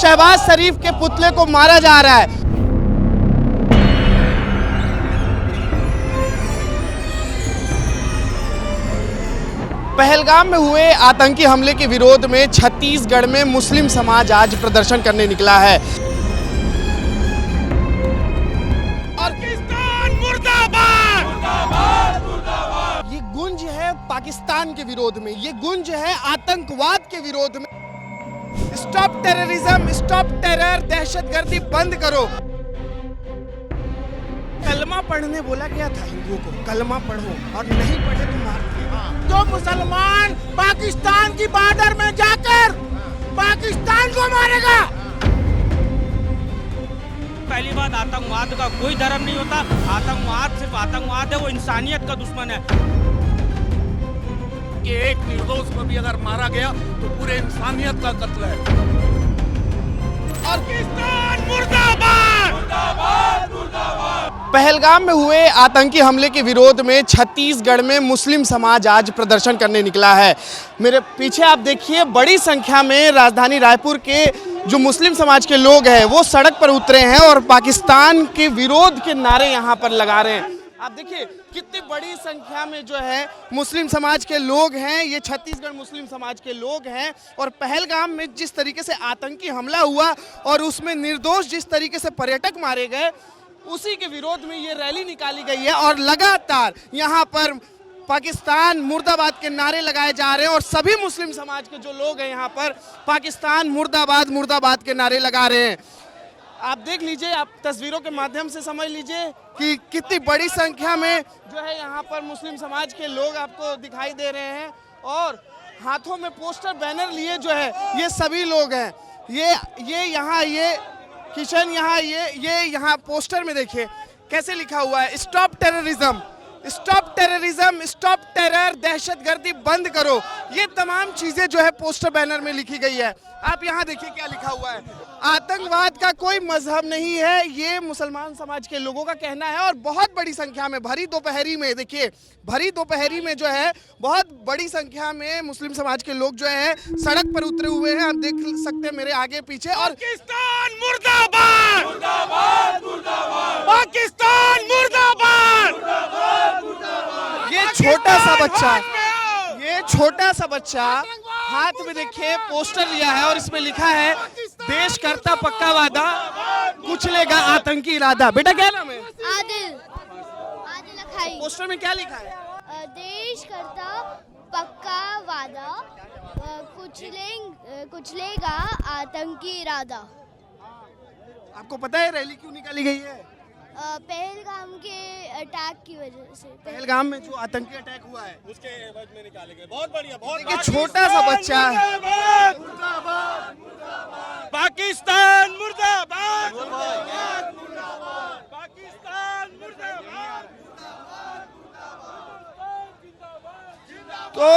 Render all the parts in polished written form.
शहबाज शरीफ के पुतले को मारा जा रहा है। पहलगाम में हुए आतंकी हमले के विरोध में छत्तीसगढ़ में मुस्लिम समाज आज प्रदर्शन करने निकला है। पाकिस्तान मुर्दाबाद! मुर्दाबाद, मुर्दाबाद! ये गुंज है पाकिस्तान के विरोध में, ये गुंज है आतंकवाद के विरोध में। स्टॉप टेररिज्म, स्टॉप टेरर, दहशतगर्दी बंद करो। कलमा पढ़ने बोला गया था हिंदुओं को, कलमा पढ़ो और नहीं पढ़े तो मार दिए। तो मुसलमान पाकिस्तान की बॉर्डर में जाकर पाकिस्तान को मारेगा। पहली बात, आतंकवाद का कोई धर्म नहीं होता। आतंकवाद सिर्फ आतंकवाद है, वो इंसानियत का दुश्मन है। कि एक निर्दोष को भी अगर मारा गया तो पूरे इंसानियत का कत्ल है। पाकिस्तान मुर्दाबाद! मुर्दाबाद, मुर्दाबाद! पहलगाम में हुए आतंकी हमले के विरोध में छत्तीसगढ़ में मुस्लिम समाज आज प्रदर्शन करने निकला है। मेरे पीछे आप देखिए, बड़ी संख्या में राजधानी रायपुर के जो मुस्लिम समाज के लोग हैं वो सड़क पर उतरे हैं और पाकिस्तान के विरोध के नारे यहाँ पर लगा रहे हैं। आप देखिए कितनी बड़ी संख्या में जो है मुस्लिम समाज के लोग हैं, ये छत्तीसगढ़ मुस्लिम समाज के लोग हैं। और पहलगाम में जिस तरीके से आतंकी हमला हुआ और उसमें निर्दोष जिस तरीके से पर्यटक मारे गए, उसी के विरोध में ये रैली निकाली गई है और लगातार यहाँ पर पाकिस्तान मुर्दाबाद के नारे लगाए जा रहे हैं और सभी मुस्लिम समाज के जो लोग हैं यहाँ पर पाकिस्तान मुर्दाबाद मुर्दाबाद के नारे लगा रहे हैं। आप देख लीजिए, आप तस्वीरों के माध्यम से समझ लीजिए कि कितनी बड़ी संख्या में जो है यहाँ पर मुस्लिम समाज के लोग आपको दिखाई दे रहे हैं और हाथों में पोस्टर बैनर लिए जो है ये सभी लोग हैं। ये यहाँ ये किशन यहाँ पोस्टर में देखिए कैसे लिखा हुआ है, stop terrorism, stop terrorism, stop terror, दहशतगर्दी बंद करो। ये तमाम चीजें जो है पोस्टर बैनर में लिखी गई है। आप यहाँ देखिए क्या लिखा हुआ है, आतंकवाद का कोई मजहब नहीं है, ये मुसलमान समाज के लोगों का कहना है। और बहुत बड़ी संख्या में भरी दोपहरी में देखिए, भरी दोपहरी में जो है बहुत बड़ी संख्या में मुस्लिम समाज के लोग जो है सड़क पर उतरे हुए हैं। आप देख सकते हैं मेरे आगे पीछे। और पाकिस्तान मुर्दाबाद! मुर्दाबाद, मुर्दाबाद! पाकिस्तान मुर्दाबाद! मुर्दाबाद, मुर्दाबाद! ये छोटा सा बच्चा हाथ में देखिए पोस्टर लिया है और इसमें लिखा है देश करता पक्का वादा, कुचलेगा आतंकी इरादा। बेटा क्या नाम है? आदिल। आदिल अखाई। पोस्टर में क्या लिखा है? देश करता पक्का वादा, कुचलेगा आतंकी इरादा। आपको पता है रैली क्यों निकाली गई है? पहलगाम के अटैक की वजह से। पहलगाम में जो आतंकी अटैक हुआ है उसके एवज में निकाले गए। बहुत बढ़िया, बहुत देखिए छोटा सा बच्चा है। पाकिस्तान मुर्दाबाद! पाकिस्तान मुर्दाबाद! तो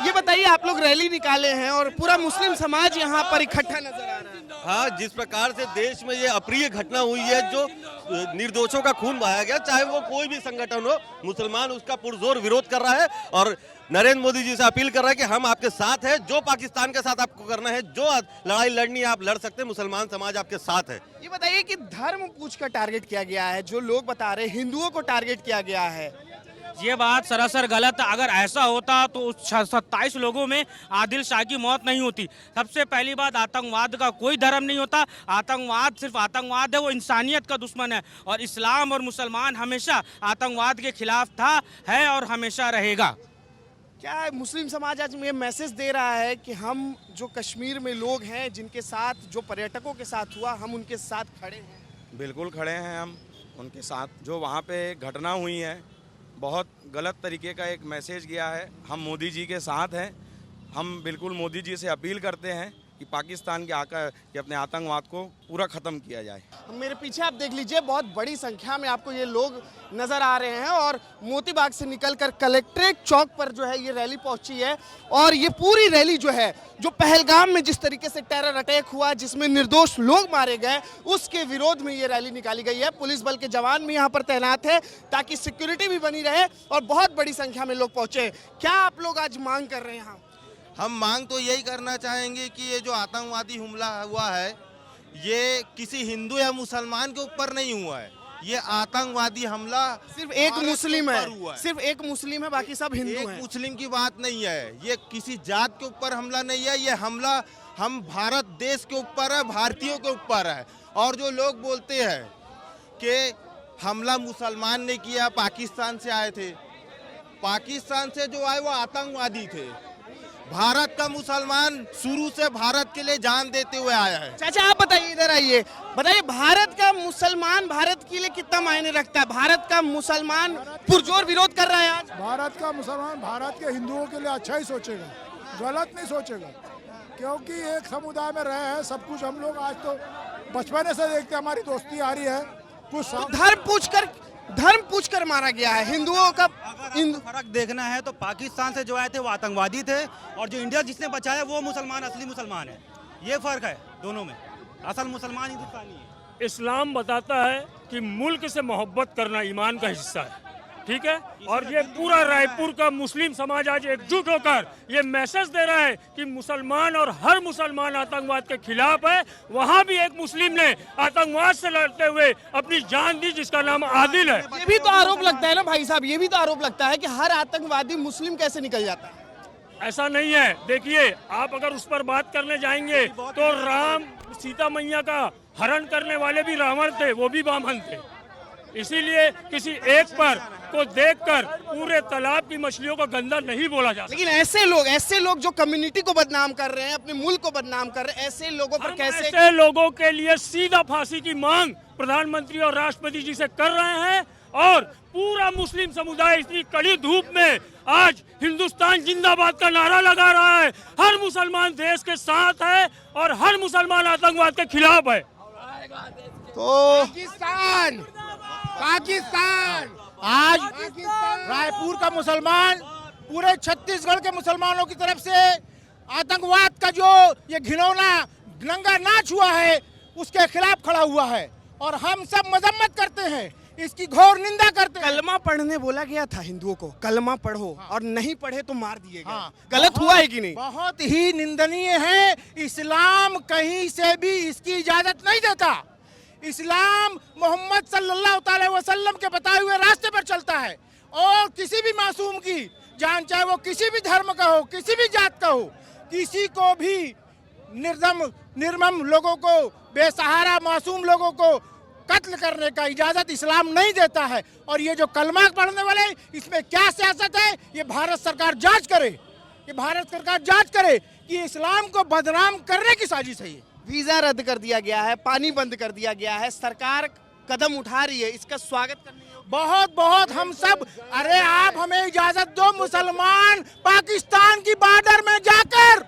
ये बताइए, आप लोग रैली निकाले हैं और पूरा मुस्लिम समाज यहाँ पर इकट्ठा नजर आ रहा है। हाँ, जिस प्रकार से देश में ये अप्रिय घटना हुई है, जो निर्दोषों का खून बहाया गया, चाहे वो कोई भी संगठन हो, मुसलमान उसका पुरजोर विरोध कर रहा है और नरेंद्र मोदी जी से अपील कर रहा है कि हम आपके साथ हैं। जो पाकिस्तान के साथ आपको करना है, जो लड़ाई लड़नी है आप लड़ सकते हैं, मुसलमान समाज आपके साथ है। ये बताइए कि धर्म पूछ कर टारगेट किया गया है, जो लोग बता रहे हैं हिंदुओं को टारगेट किया गया है। ये बात सरासर गलत है। अगर ऐसा होता तो उस 27 लोगों में आदिल शाह की मौत नहीं होती। सबसे पहली बात, आतंकवाद का कोई धर्म नहीं होता। आतंकवाद सिर्फ आतंकवाद है, वो इंसानियत का दुश्मन है। और इस्लाम और मुसलमान हमेशा आतंकवाद के खिलाफ था, है और हमेशा रहेगा। क्या मुस्लिम समाज आज ये मैसेज दे रहा है कि हम जो कश्मीर में लोग हैं, जिनके साथ जो पर्यटकों के साथ हुआ, हम उनके साथ खड़े हैं? बिल्कुल खड़े हैं हम उनके साथ। जो वहाँ पे घटना हुई है, बहुत गलत तरीके का एक मैसेज गया है। हम मोदी जी के साथ हैं। हम बिल्कुल मोदी जी से अपील करते हैं कि पाकिस्तान के आकर कि अपने आतंकवाद को पूरा ख़त्म किया जाए। मेरे पीछे आप देख लीजिए, बहुत बड़ी संख्या में आपको ये लोग नज़र आ रहे हैं और मोतीबाग से निकलकर कलेक्ट्रेट चौक पर जो है ये रैली पहुंची है। और ये पूरी रैली जो है, जो पहलगाम में जिस तरीके से टेरर अटैक हुआ, जिसमें निर्दोष लोग मारे गए, उसके विरोध में ये रैली निकाली गई है। पुलिस बल के जवान भी यहाँ पर तैनात है ताकि सिक्योरिटी भी बनी रहे और बहुत बड़ी संख्या में लोग पहुंचे। क्या आप लोग आज मांग कर रहे हैं? हम मांग तो यही करना चाहेंगे कि ये जो आतंकवादी हमला हुआ है ये किसी हिंदू या मुसलमान के ऊपर नहीं हुआ है, ये आतंकवादी हमला सिर्फ एक भारत के मुस्लिम ऊपर है, हुआ है। सिर्फ एक मुस्लिम है, बाकी सब हिंदू एक हैं। मुस्लिम की बात नहीं है, ये किसी जात के ऊपर हमला नहीं है, ये हमला हम भारत देश के ऊपर है, भारतीयों के ऊपर है। और जो लोग बोलते हैं कि हमला मुसलमान ने किया, पाकिस्तान से आए थे, पाकिस्तान से जो आए वो आतंकवादी थे। भारत का मुसलमान शुरू से भारत के लिए जान देते हुए आया है। चाचा आप बताइए, इधर आइए, बताइए भारत का मुसलमान भारत के लिए कितना मायने रखता है? भारत का मुसलमान पुरजोर विरोध कर रहा है आज। भारत का मुसलमान भारत के हिंदुओं के लिए अच्छा ही सोचेगा, गलत नहीं सोचेगा, क्योंकि एक समुदाय में रहे हैं सब कुछ। हम लोग आज तो बचपन से देखते हमारी दोस्ती आ रही है। कुछ धर्म पूछकर मारा गया है हिंदुओं का। फर्क देखना है तो पाकिस्तान से जो आए थे वो आतंकवादी थे, और जो इंडिया जिसने बचाया वो मुसलमान असली मुसलमान है। ये फर्क है दोनों में, असल मुसलमान हिंदुस्तानी है। इस्लाम बताता है कि मुल्क से मोहब्बत करना ईमान का हिस्सा है, ठीक है। और ये पूरा रायपुर का मुस्लिम समाज आज एकजुट होकर ये मैसेज दे रहा है कि मुसलमान और हर मुसलमान आतंकवाद के खिलाफ है। वहाँ भी एक मुस्लिम ने आतंकवाद से लड़ते हुए अपनी जान दी, जिसका नाम आदिल है। ये भी तो आरोप लगता है ना भाई साहब, ये भी तो आरोप लगता है कि हर आतंकवादी मुस्लिम कैसे निकल जाता है। ऐसा नहीं है। देखिए, आप अगर उस पर बात करने जाएंगे तो राम सीता मैया का हरण करने वाले भी रावण थे, वो भी वामन थे। इसीलिए किसी एक पर को देखकर पूरे तालाब की मछलियों को गंदा नहीं बोला जा सकता। लेकिन ऐसे लोग जो कम्युनिटी को बदनाम कर रहे हैं, अपने मुल्क को बदनाम कर रहे हैं, ऐसे लोगों पर कैसे? ऐसे लोगों के लिए सीधा फांसी की मांग प्रधानमंत्री और राष्ट्रपति जी से कर रहे हैं। और पूरा मुस्लिम समुदाय इतनी कड़ी धूप में आज हिंदुस्तान जिंदाबाद का नारा लगा रहा है। हर मुसलमान देश के साथ है और हर मुसलमान आतंकवाद के खिलाफ है। तो पाकिस्तान आज रायपुर का मुसलमान पूरे छत्तीसगढ़ के मुसलमानों की तरफ से आतंकवाद का जो ये घिनौना नंगा नाच हुआ है उसके खिलाफ खड़ा हुआ है, और हम सब मजम्मत करते हैं, इसकी घोर निंदा करते हैं। कलमा पढ़ने बोला गया था हिंदुओं को, कलमा पढ़ो, और नहीं पढ़े तो मार दिए गए। हाँ, गलत हुआ है कि नहीं? बहुत ही निंदनीय है। इस्लाम कहीं से भी इसकी इजाजत नहीं देता। इस्लाम मोहम्मद सल्लल्लाहु अलैहि वसल्लम के बताए हुए रास्ते पर चलता है, और किसी भी मासूम की जान, चाहे वो किसी भी धर्म का हो, किसी भी जात का हो, किसी को भी निर्मम लोगों को, बेसहारा मासूम लोगों को कत्ल करने का इजाजत इस्लाम नहीं देता है। और ये जो कलमा पढ़ने वाले, इसमें क्या सियासत है ये भारत सरकार जांच करे, ये भारत सरकार जांच करे कि इस्लाम को बदनाम करने की साजिश है। ये वीजा रद्द कर दिया गया है, पानी बंद कर दिया गया है, सरकार कदम उठा रही है, इसका स्वागत करने योग्य। बहुत बहुत हम सब, अरे आप हमें इजाजत दो, मुसलमान पाकिस्तान की बॉर्डर में जाकर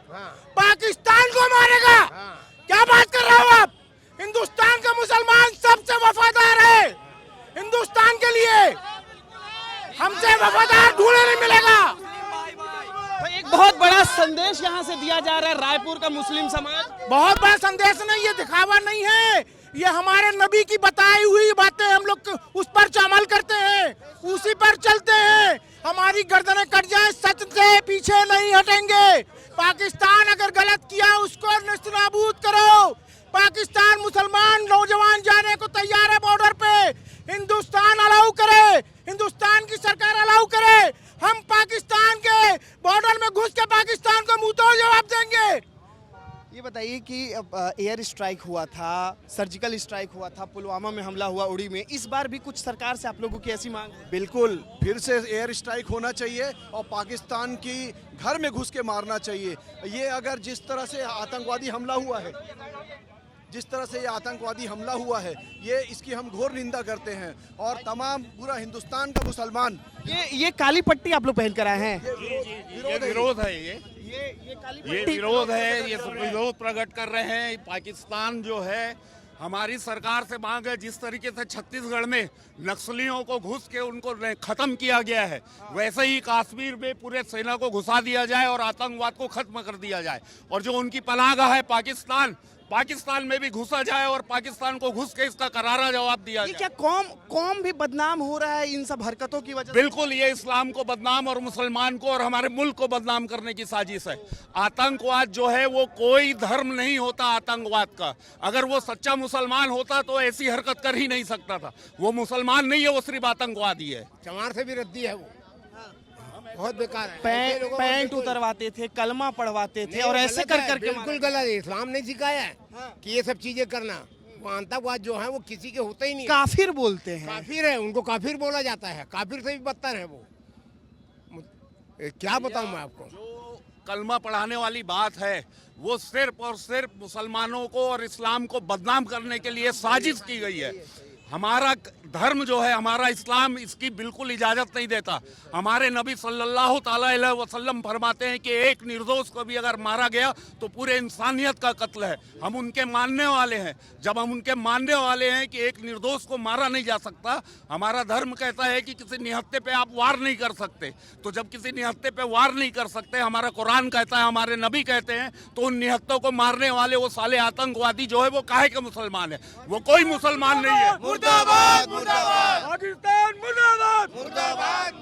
पाकिस्तान को मारेगा। क्या बात कर रहे हो आप? हिंदुस्तान का मुसलमान सबसे वफादार है, हिंदुस्तान के लिए हमसे वफादार ढूंढने नहीं मिलेगा। तो एक बहुत बड़ा संदेश यहाँ से दिया जा रहा है रायपुर का मुस्लिम समाज। बहुत बड़ा संदेश नहीं, ये दिखावा नहीं है, ये हमारे नबी की बताई हुई बातें हम लोग उस पर अमल करते हैं, उसी पर चलते हैं। हमारी गर्दनें कट जाए, सच से पीछे नहीं हटेंगे। पाकिस्तान अगर गलत किया उसको नेस्तनाबूद करो। पाकिस्तान मुसलमान नौजवान जाने को तैयार है बॉर्डर पे, हिंदुस्तान अलाउ करे, हिंदुस्तान की सरकार अलाउ करे। हम पाकिस्तान के बॉर्डर में घुस के पाकिस्तान को मुंह तोड़ जवाब देंगे। ये बताइए कि एयर स्ट्राइक हुआ था, सर्जिकल स्ट्राइक हुआ था, पुलवामा में हमला हुआ उड़ी में, इस बार भी कुछ सरकार से आप लोगों की ऐसी मांग है? बिल्कुल, फिर से एयर स्ट्राइक होना चाहिए और पाकिस्तान की घर में घुस के मारना चाहिए। ये अगर जिस तरह से आतंकवादी हमला हुआ है, ये इसकी हम घोर निंदा करते हैं। और तमाम पूरा हिंदुस्तान का मुसलमान, ये काली पट्टी आप लोग पहन कर आए हैं, ये विरोध है, ये काली ये पट्टी विरोध है, ये विरोध प्रकट कर रहे हैं। पाकिस्तान जो है, हमारी सरकार से मांग है, जिस तरीके से छत्तीसगढ़ में नक्सलियों को घुस के उनको खत्म किया गया है, वैसे ही कश्मीर में पूरे सेना को घुसा दिया जाए और आतंकवाद को खत्म कर दिया जाए। और जो उनकी पनाहगाह है पाकिस्तान, पाकिस्तान में भी घुसा जाए और पाकिस्तान को घुस के इसका करारा जवाब दिया ये जाए। क्या कौम भी बदनाम हो रहा है इन सब हरकतों की वजह से? बिल्कुल, ये इस्लाम को बदनाम और मुसलमान को और हमारे मुल्क को बदनाम करने की साजिश है। आतंकवाद जो है वो कोई धर्म नहीं होता आतंकवाद का। अगर वो सच्चा मुसलमान होता तो ऐसी हरकत कर ही नहीं सकता था। वो मुसलमान नहीं है, वो सिर्फ आतंकवादी है। चमार से भी रद्दी है वो, बहुत बेकार है। पैंट उतरवाते थे, कलमा पढ़वाते थे और ऐसे कर करके बिल्कुल गलत है। इस्लाम नहीं सिखाया है कि ये सब चीजें करना। वो आतंकवाद जो है वो किसी के होता ही नहीं। काफिर बोलते हैं, काफिर है, उनको काफिर बोला जाता है। काफिर से भी बदतर है वो। क्या बताऊं मैं आपको। जो कलमा पढ़ाने वाली बात है वो सिर्फ और सिर्फ मुसलमानों को और इस्लाम को बदनाम करने के लिए साजिश की गई है। हमारा धर्म जो है, हमारा इस्लाम इसकी बिल्कुल इजाज़त नहीं देता। हमारे नबी सल्लल्लाहु अलैहि वसल्लम फरमाते हैं कि एक निर्दोष को भी अगर मारा गया तो पूरे इंसानियत का कत्ल है। हम उनके मानने वाले हैं। जब हम उनके मानने वाले हैं कि एक निर्दोष को मारा नहीं जा सकता, हमारा धर्म कहता है कि किसी निहत्थे पे आप वार नहीं कर सकते। तो जब किसी निहत्थे पे वार नहीं कर सकते, हमारा कुरान कहता है, हमारे नबी कहते हैं, तो उन निहत्थों को मारने वाले वो साले आतंकवादी जो है वो काहे के मुसलमान है? वो कोई मुसलमान नहीं है। मुर्दाबाद पाकिस्तान मुर्दाबाद। मुर्दाबाद।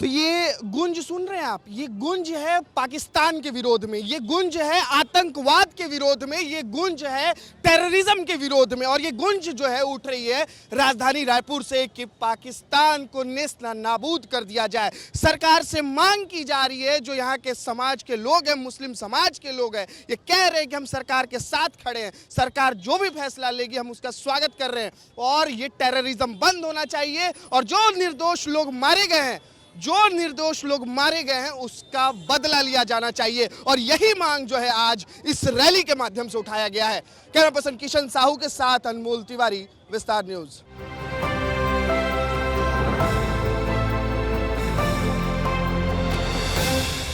तो ये गुंज सुन रहे हैं आप, ये गुंज है पाकिस्तान के विरोध में, ये गुंज है आतंकवाद के विरोध में, ये गुंज है टेररिज्म के विरोध में। और ये गुंज जो है उठ रही है राजधानी रायपुर से कि पाकिस्तान को नेस्त नाबूद कर दिया जाए। सरकार से मांग की जा रही है, जो यहाँ के समाज के लोग हैं, मुस्लिम समाज के लोग हैं, ये कह रहे हैं कि हम सरकार के साथ खड़े हैं, सरकार जो भी फैसला लेगी हम उसका स्वागत कर रहे हैं और ये टेररिज्म बंद होना चाहिए। और जो निर्दोष लोग मारे गए हैं, उसका बदला लिया जाना चाहिए। और यही मांग जो है आज इस रैली के माध्यम से उठाया गया है। कैमरा पर्सन किशन साहू के साथ अनमोल तिवारी, विस्तार न्यूज।